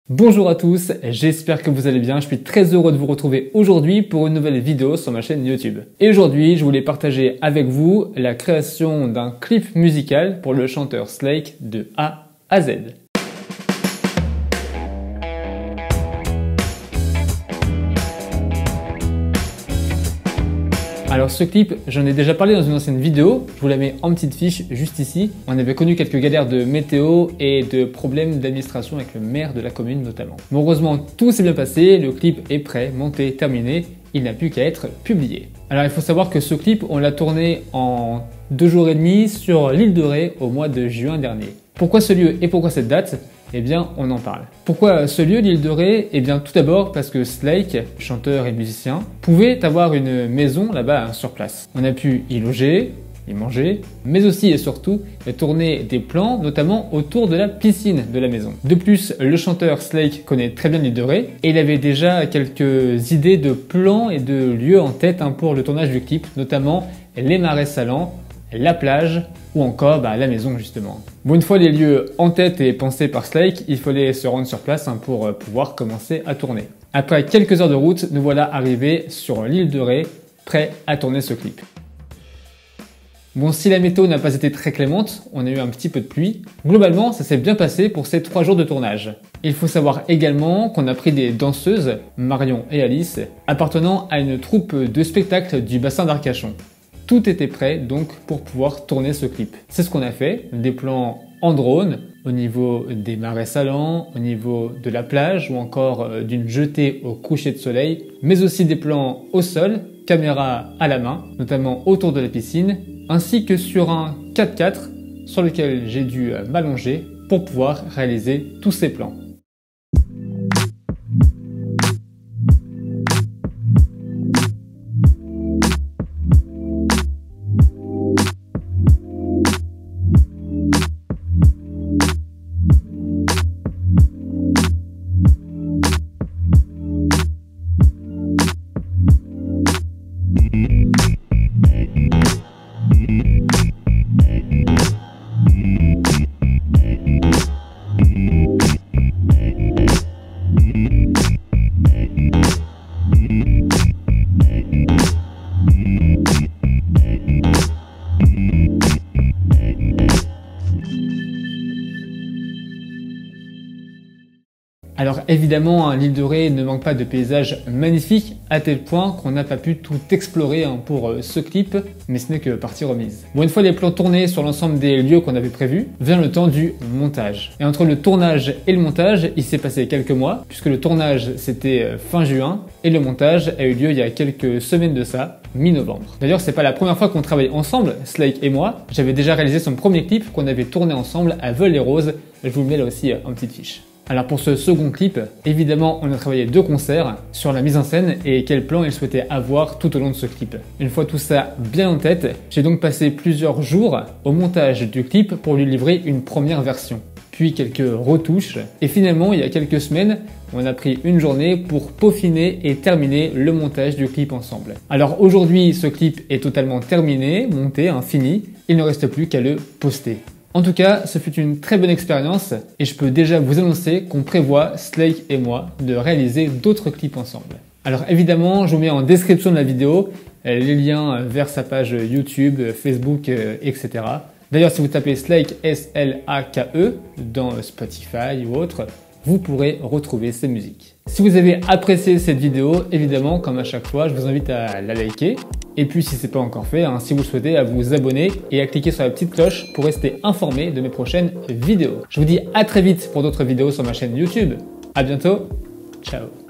Bonjour à tous, j'espère que vous allez bien, je suis très heureux de vous retrouver aujourd'hui pour une nouvelle vidéo sur ma chaîne YouTube. Et aujourd'hui, je voulais partager avec vous la création d'un clip musical pour le chanteur Slake de A à Z. Alors ce clip, j'en ai déjà parlé dans une ancienne vidéo, je vous la mets en petite fiche juste ici. On avait connu quelques galères de météo et de problèmes d'administration avec le maire de la commune notamment. Mais heureusement, tout s'est bien passé, le clip est prêt, monté, terminé, il n'a plus qu'à être publié. Alors il faut savoir que ce clip, on l'a tourné en 2 jours et demi sur l'île de Ré au mois de juin dernier. Pourquoi ce lieu et pourquoi cette date ? Eh bien, on en parle. Pourquoi ce lieu, l'île de Ré? Eh bien, tout d'abord parce que Slake, chanteur et musicien, pouvait avoir une maison là-bas sur place. On a pu y loger, y manger, mais aussi et surtout tourner des plans, notamment autour de la piscine de la maison. De plus, le chanteur Slake connaît très bien l'île de Ré et il avait déjà quelques idées de plans et de lieux en tête pour le tournage du clip, notamment les marais salants, la plage ou encore la maison justement. Bon, une fois les lieux en tête et pensés par Slake, il fallait se rendre sur place pour pouvoir commencer à tourner. Après quelques heures de route, nous voilà arrivés sur l'île de Ré, prêts à tourner ce clip. Bon, si la météo n'a pas été très clémente, on a eu un petit peu de pluie, globalement ça s'est bien passé pour ces 3 jours de tournage. Il faut savoir également qu'on a pris des danseuses, Marion et Alice, appartenant à une troupe de spectacle du bassin d'Arcachon. Tout était prêt donc pour pouvoir tourner ce clip. C'est ce qu'on a fait, des plans en drone au niveau des marais salants, au niveau de la plage ou encore d'une jetée au coucher de soleil, mais aussi des plans au sol, caméra à la main, notamment autour de la piscine, ainsi que sur un 4x4 sur lequel j'ai dû m'allonger pour pouvoir réaliser tous ces plans. Alors évidemment, l'île de Ré ne manque pas de paysages magnifiques à tel point qu'on n'a pas pu tout explorer pour ce clip, mais ce n'est que partie remise. Bon, une fois les plans tournés sur l'ensemble des lieux qu'on avait prévus, vient le temps du montage. Et entre le tournage et le montage, il s'est passé quelques mois, puisque le tournage c'était fin juin et le montage a eu lieu il y a quelques semaines de ça, mi-novembre. D'ailleurs, c'est pas la première fois qu'on travaille ensemble, Slake et moi. J'avais déjà réalisé son premier clip qu'on avait tourné ensemble à Veul-les-Roses. Je vous le mets là aussi en petite fiche. Alors pour ce second clip, évidemment on a travaillé 2 concerts sur la mise en scène et quel plan il souhaitait avoir tout au long de ce clip. Une fois tout ça bien en tête, j'ai donc passé plusieurs jours au montage du clip pour lui livrer une première version, puis quelques retouches et finalement il y a quelques semaines, on a pris une journée pour peaufiner et terminer le montage du clip ensemble. Alors aujourd'hui ce clip est totalement terminé, monté, fini, il ne reste plus qu'à le poster. En tout cas, ce fut une très bonne expérience et je peux déjà vous annoncer qu'on prévoit, Slake et moi, de réaliser d'autres clips ensemble. Alors évidemment, je vous mets en description de la vidéo les liens vers sa page YouTube, Facebook, etc. D'ailleurs, si vous tapez Slake, S-L-A-K-E, dans Spotify ou autre, vous pourrez retrouver ses musiques. Si vous avez apprécié cette vidéo, évidemment, comme à chaque fois, je vous invite à la liker. Et puis si ce n'est pas encore fait, si vous le souhaitez, à vous abonner et à cliquer sur la petite cloche pour rester informé de mes prochaines vidéos. Je vous dis à très vite pour d'autres vidéos sur ma chaîne YouTube. À bientôt, ciao.